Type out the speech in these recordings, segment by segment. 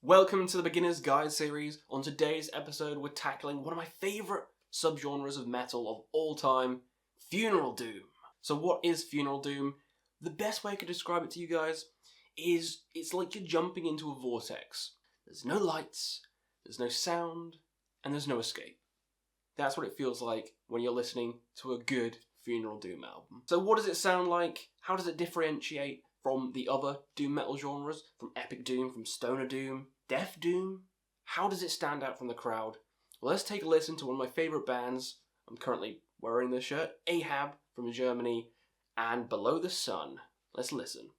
Welcome to the Beginner's Guide series. On today's episode, we're tackling one of my favourite subgenres of metal of all time, Funeral Doom. So what is Funeral Doom? The best way I could describe it to you guys is it's like you're jumping into a vortex. There's no lights, there's no sound, and there's no escape. That's what it feels like when you're listening to a good Funeral Doom album. So what does it sound like? How does it differentiate from the other doom metal genres? From epic doom, from stoner doom, death doom? How does it stand out from the crowd? Well, let's take a listen to one of my favourite bands. I'm currently wearing this shirt, Ahab from Germany, and Below the Sun. Let's listen.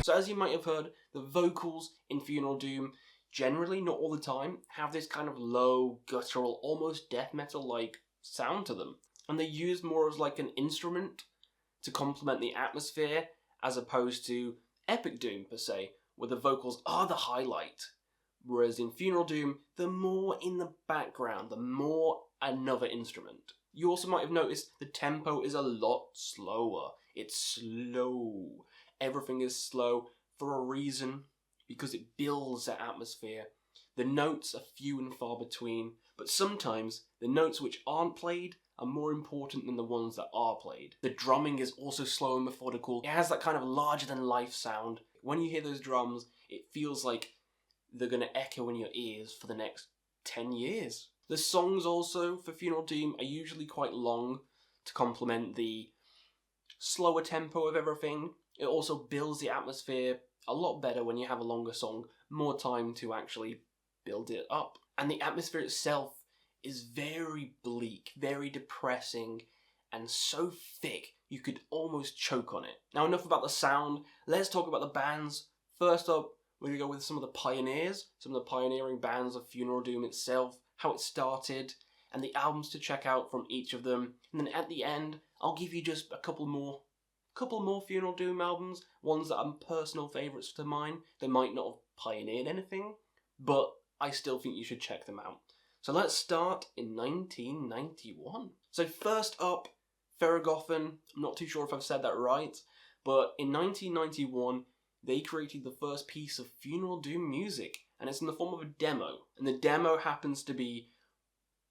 So as you might have heard, the vocals in Funeral Doom, generally, not all the time, have this kind of low, guttural, almost death metal-like sound to them. And they're used more as like an instrument to complement the atmosphere, as opposed to epic doom per se, where the vocals are the highlight. Whereas in Funeral Doom, they're more in the background, they're more another instrument. You also might have noticed the tempo is a lot slower. It's slow. Everything is slow for a reason, because it builds that atmosphere. The notes are few and far between, but sometimes the notes which aren't played are more important than the ones that are played. The drumming is also slow and methodical. It has that kind of larger-than-life sound. When you hear those drums, it feels like they're going to echo in your ears for the next 10 years. The songs also for Funeral Doom are usually quite long to complement the slower tempo of everything. It also builds the atmosphere a lot better when you have a longer song, more time to actually build it up. And the atmosphere itself is very bleak, very depressing, and so thick you could almost choke on it. Now enough about the sound, let's talk about the bands. First up, we're going to go with some of the pioneers, some of the pioneering bands of Funeral Doom itself, how it started, and the albums to check out from each of them. And then at the end, I'll give you just a couple more Funeral Doom albums, ones that are personal favourites to mine. They might not have pioneered anything, but I still think you should check them out. So let's start in 1991. So first up, Thergothon. I'm not too sure if I've said that right, but in 1991, they created the first piece of Funeral Doom music, and it's in the form of a demo. And the demo happens to be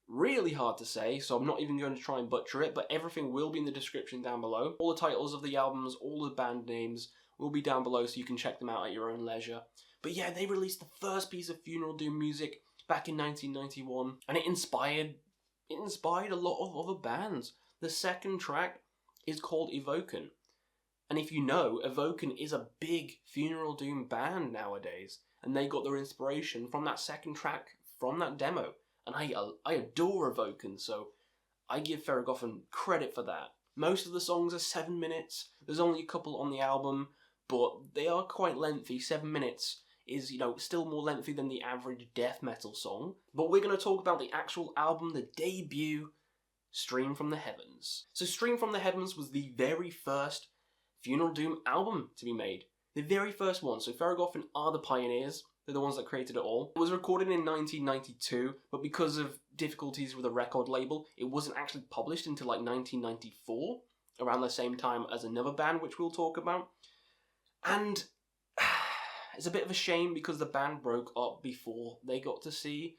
really hard to say, so I'm not even going to try and butcher it, but everything will be in the description down below. All the titles of the albums, all the band names will be down below so you can check them out at your own leisure. But yeah, they released the first piece of Funeral Doom music back in 1991, and it inspired a lot of other bands. The second track is called Evoken, and if you know, Evoken is a big Funeral Doom band nowadays, and they got their inspiration from that second track, from that demo. And I adore Evoken, so I give Thergothon credit for that. Most of the songs are 7 minutes. There's only a couple on the album, but they are quite lengthy. 7 minutes is, still more lengthy than the average death metal song. But we're going to talk about the actual album, the debut, Stream from the Heavens. So Stream from the Heavens was the very first Funeral Doom album to be made. The very first one. So Thergothon are the pioneers. They're the ones that created it all. It was recorded in 1992, but because of difficulties with a record label, it wasn't actually published until like 1994, around the same time as another band which we'll talk about. And it's a bit of a shame because the band broke up before they got to see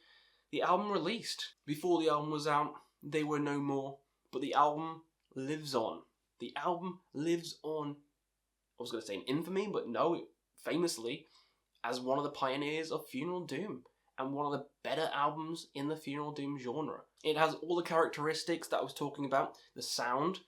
the album released. Before the album was out, they were no more, but the album lives on. The album lives on, I was going to say in infamy, but no, famously, as one of the pioneers of Funeral Doom, and one of the better albums in the Funeral Doom genre. It has all the characteristics that I was talking about, the sound,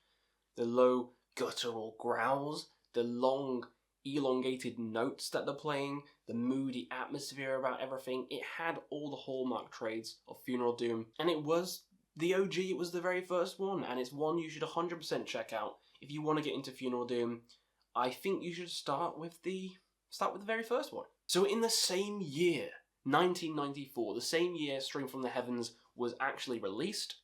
the low guttural growls, the long elongated notes that they're playing, the moody atmosphere about everything. It had all the hallmark traits of Funeral Doom, and it was the OG, it was the very first one, and it's one you should 100% check out. If you want to get into Funeral Doom, I think you should start with the very first one. So in the same year, 1994, the same year Stream from the Heavens was actually released,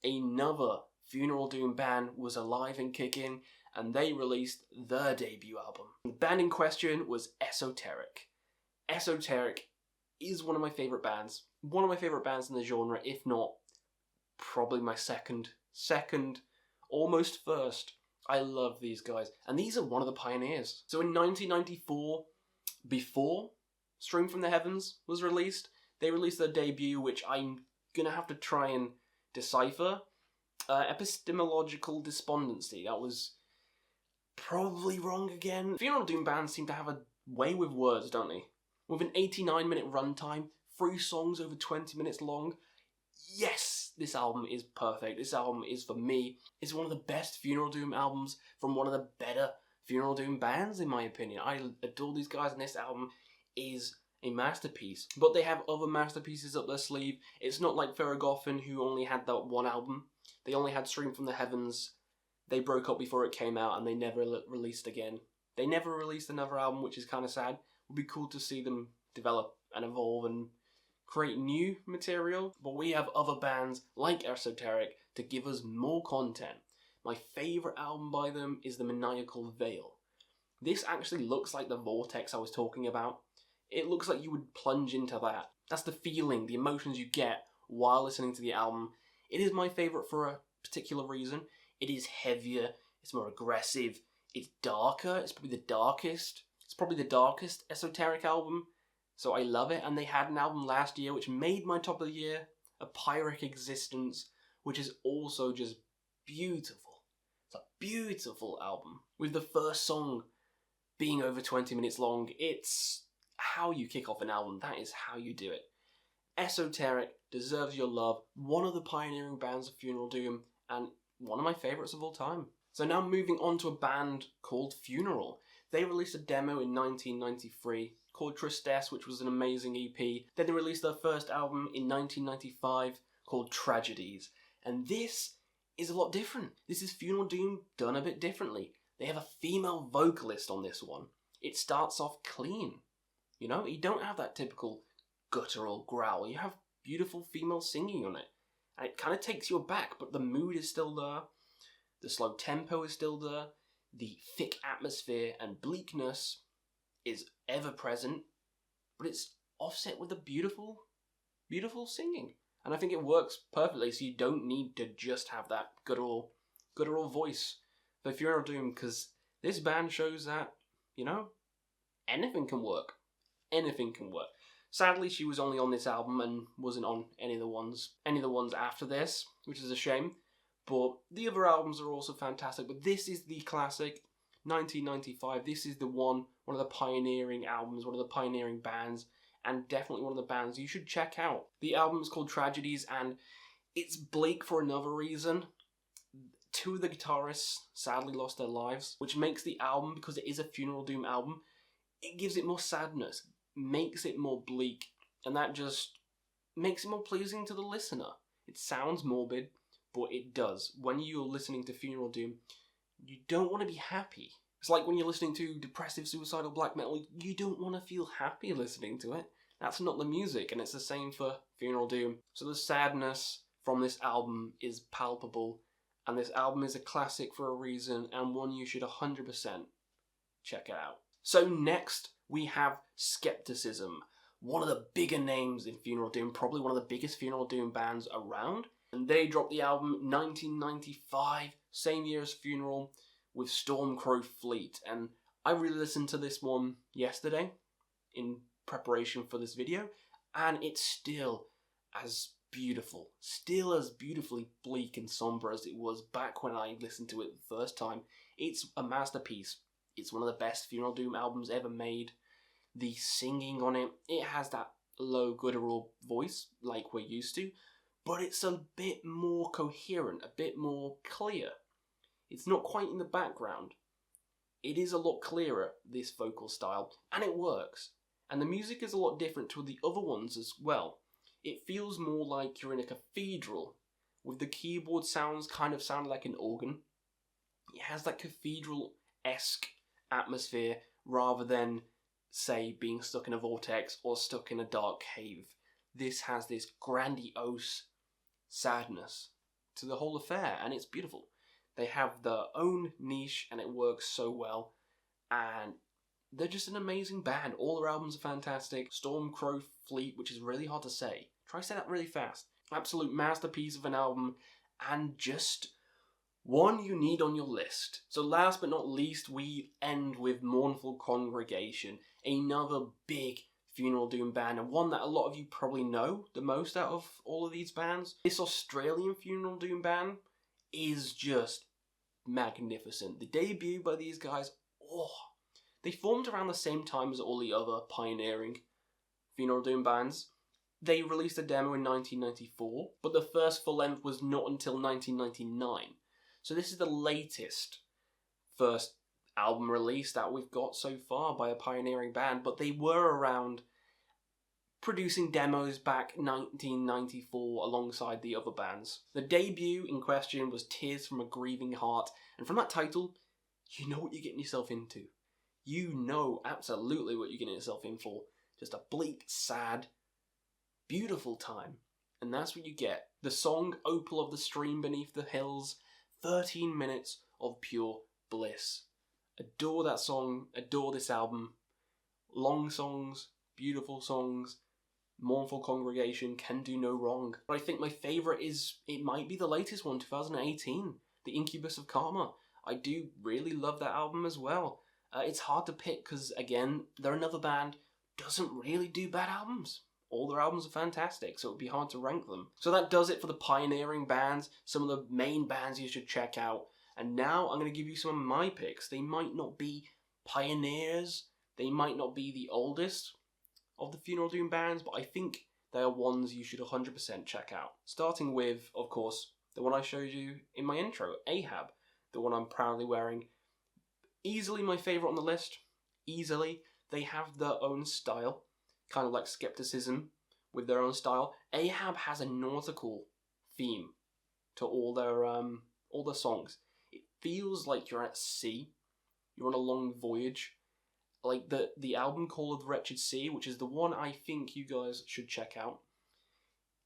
another Funeral Doom band was alive and kicking, and they released their debut album. The band in question was Esoteric. Esoteric is one of my favourite bands. One of my favourite bands in the genre, if not probably my second, almost first. I love these guys. And these are one of the pioneers. So in 1994, before Stream from the Heavens was released, they released their debut, which I'm gonna have to try and decipher. Epistemological Despondency. That was probably wrong again. Funeral Doom bands seem to have a way with words, don't they? With an 89-minute runtime, 3 songs over 20 minutes long. Yes, this album is perfect. This album is, for me, it's one of the best Funeral Doom albums from one of the better Funeral Doom bands, in my opinion. I adore these guys, and this album is a masterpiece. But they have other masterpieces up their sleeve. It's not like Thergothon, who only had that one album. They only had Stream from the Heavens. They broke up before it came out, and they never released again. They never released another album, which is kind of sad. It would be cool to see them develop and evolve and create new material. But we have other bands like Esoteric to give us more content. My favourite album by them is the Maniacal Veil. This actually looks like the vortex I was talking about. It looks like you would plunge into that. That's the feeling, the emotions you get while listening to the album. It is my favourite for a particular reason. It is heavier, it's more aggressive, it's darker, it's probably the darkest. It's probably the darkest Esoteric album, so I love it. And they had an album last year which made my top of the year, A Pyrrhic Existence, which is also just beautiful. It's a beautiful album. With the first song being over 20 minutes long, it's how you kick off an album. That is how you do it. Esoteric deserves your love. One of the pioneering bands of Funeral Doom, and one of my favourites of all time. So now moving on to a band called Funeral. They released a demo in 1993 called Tristesse, which was an amazing EP. Then they released their first album in 1995 called Tragedies. And this is a lot different. This is Funeral Doom done a bit differently. They have a female vocalist on this one. It starts off clean. You know, you don't have that typical guttural growl. You have beautiful female singing on it. And it kind of takes you aback, but the mood is still there. The slow tempo is still there. The thick atmosphere and bleakness is ever present, but it's offset with a beautiful, beautiful singing. And I think it works perfectly, so you don't need to just have that guttural voice for Funeral Doom, because this band shows that, you know, anything can work. Anything can work. Sadly, she was only on this album and wasn't on any of the ones after this, which is a shame. But the other albums are also fantastic. But this is the classic, 1995. This is the one of the pioneering albums, one of the pioneering bands, and definitely one of the bands you should check out. The album is called Tragedies, and it's bleak for another reason. 2 of the guitarists sadly lost their lives, which makes the album, because it is a Funeral Doom album, it gives it more sadness, makes it more bleak, and that just makes it more pleasing to the listener. It sounds morbid, but it does. When you're listening to Funeral Doom, you don't want to be happy. It's like when you're listening to depressive, suicidal black metal, you don't want to feel happy listening to it. That's not the music, and it's the same for Funeral Doom. So the sadness from this album is palpable, and this album is a classic for a reason, and one you should 100% check out. So next, we have Skepticism, one of the bigger names in Funeral Doom, probably one of the biggest Funeral Doom bands around. And they dropped the album 1995, same year as Funeral, with Stormcrowfleet. And I re-listened to this one yesterday in preparation for this video, and it's still as beautiful, still as beautifully bleak and somber as it was back when I listened to it the first time. It's a masterpiece. It's one of the best Funeral Doom albums ever made. The singing on it, it has that low guttural voice like we're used to, but it's a bit more coherent, a bit more clear. It's not quite in the background. It is a lot clearer, this vocal style, and it works. And the music is a lot different to the other ones as well. It feels more like you're in a cathedral, with the keyboard sounds kind of sound like an organ. It has that cathedral-esque atmosphere rather than, say, being stuck in a vortex or stuck in a dark cave. This has this grandiose sadness to the whole affair, and it's beautiful. They have their own niche and it works so well. And they're just an amazing band. All their albums are fantastic. Stormcrowfleet, which is really hard to say. Try to say that really fast. Absolute masterpiece of an album, and just one you need on your list. So last but not least, we end with Mournful Congregation, another big funeral doom band, and one that a lot of you probably know the most out of all of these bands. This Australian funeral doom band is just magnificent. The debut by these guys, they formed around the same time as all the other pioneering funeral doom bands. They released a demo in 1994, but the first full length was not until 1999. So this is the latest first album release that we've got so far by a pioneering band, but they were around producing demos back 1994 alongside the other bands. The debut in question was Tears from a Grieving Heart, and from that title, you know what you're getting yourself into. You know absolutely what you're getting yourself in for. Just a bleak, sad, beautiful time. And that's what you get. The song Opal of the Stream Beneath the Hills, 13 minutes of pure bliss. Adore that song, adore this album. Long songs, beautiful songs. Mournful Congregation can do no wrong. But I think my favourite it might be the latest one, 2018, The Incubus of Karma. I do really love that album as well. It's hard to pick because, again, they're another band doesn't really do bad albums. All their albums are fantastic, so it would be hard to rank them. So that does it for the pioneering bands, some of the main bands you should check out. And now I'm going to give you some of my picks. They might not be pioneers, they might not be the oldest of the funeral doom bands, but I think they are ones you should 100% check out. Starting with, of course, the one I showed you in my intro, Ahab, the one I'm proudly wearing. Easily my favourite on the list. Easily. They have their own style, kind of like Skepticism with their own style. Ahab has a nautical theme to all their songs. It feels like you're at sea. You're on a long voyage. Like the album called Wretched Sea, which is the one I think you guys should check out,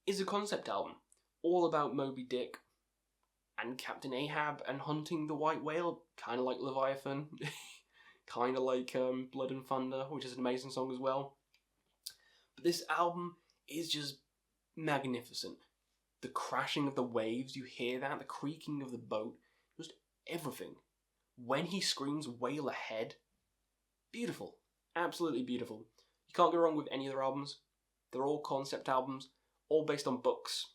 is a concept album. All about Moby Dick and Captain Ahab and hunting the white whale, kind of like Leviathan, kind of like Blood and Thunder, which is an amazing song as well. But this album is just magnificent. The crashing of the waves, you hear that, the creaking of the boat, just everything. When he screams "whale ahead," beautiful, absolutely beautiful. You can't go wrong with any of their albums. They're all concept albums, all based on books,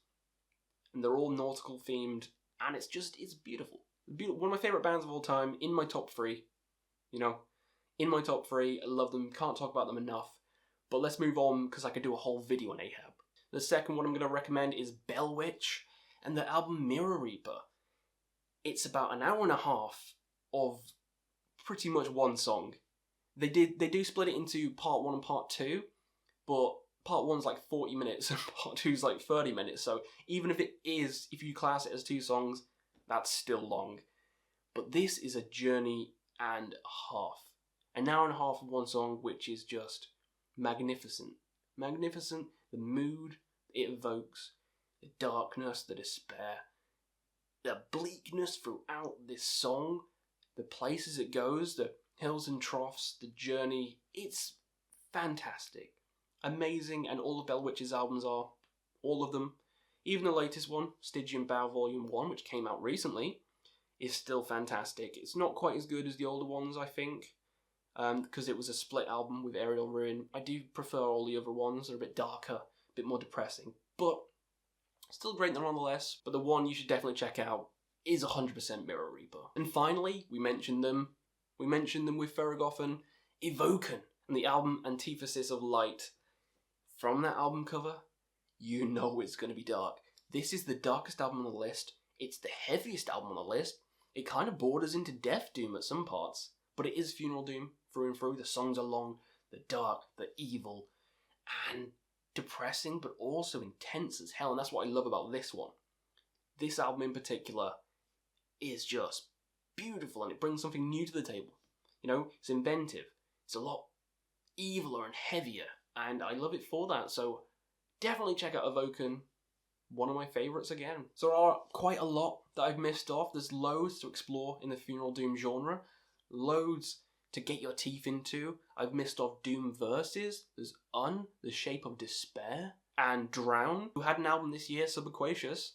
and they're all nautical themed. And it's beautiful. One of my favourite bands of all time, in my top 3. In my top 3, I love them, can't talk about them enough. But let's move on, because I could do a whole video on Ahab. The second one I'm going to recommend is Bell Witch, and the album Mirror Reaper. It's about an hour and a half of pretty much one song. They do split it into part 1 and part 2, but part 1's like 40 minutes and part 2's like 30 minutes, so even if you class it as 2 songs, that's still long. But this is a journey and a half. An hour and a half of one song, which is just magnificent. Magnificent, the mood it evokes, the darkness, the despair, the bleakness throughout this song, the places it goes, the hills and troughs, the journey. It's fantastic. Amazing, and all of Bell Witch's albums are. All of them. Even the latest one, Stygian Bow Volume 1, which came out recently, is still fantastic. It's not quite as good as the older ones, I think, because it was a split album with Aerial Ruin. I do prefer all the other ones. They're a bit darker, a bit more depressing, but still great nonetheless. But the one you should definitely check out is 100% Mirror Reaper. And finally, we mentioned them with Thergothon, Evoken, and the album Antitheses of Light. From that album cover, you know it's going to be dark. This is the darkest album on the list. It's the heaviest album on the list. It kind of borders into Death Doom at some parts, but it is Funeral Doom through and through. The songs are long, they're dark, they're evil, and depressing, but also intense as hell, and that's what I love about this one. This album in particular is just beautiful, and it brings something new to the table. It's inventive. It's a lot eviler and heavier, and I love it for that. So definitely check out Evoken. one of my favourites again. So there are quite a lot that I've missed off. There's loads to explore in the Funeral Doom genre. Loads to get your teeth into. I've missed off Doom Verses. There's The Shape of Despair, and Drown, who had an album this year, Subaquacious,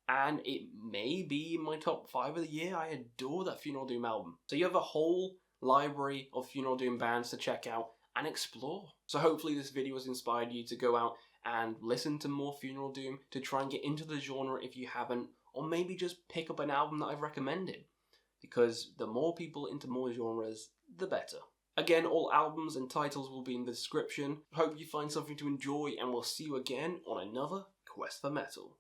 and it may be in my top 5 of the year. I adore that Funeral Doom album. So you have a whole library of Funeral Doom bands to check out and explore. So hopefully this video has inspired you to go out and listen to more Funeral Doom, to try and get into the genre if you haven't, or maybe just pick up an album that I've recommended, because the more people into more genres, the better. Again, all albums and titles will be in the description. Hope you find something to enjoy, and we'll see you again on another Quest for Metal.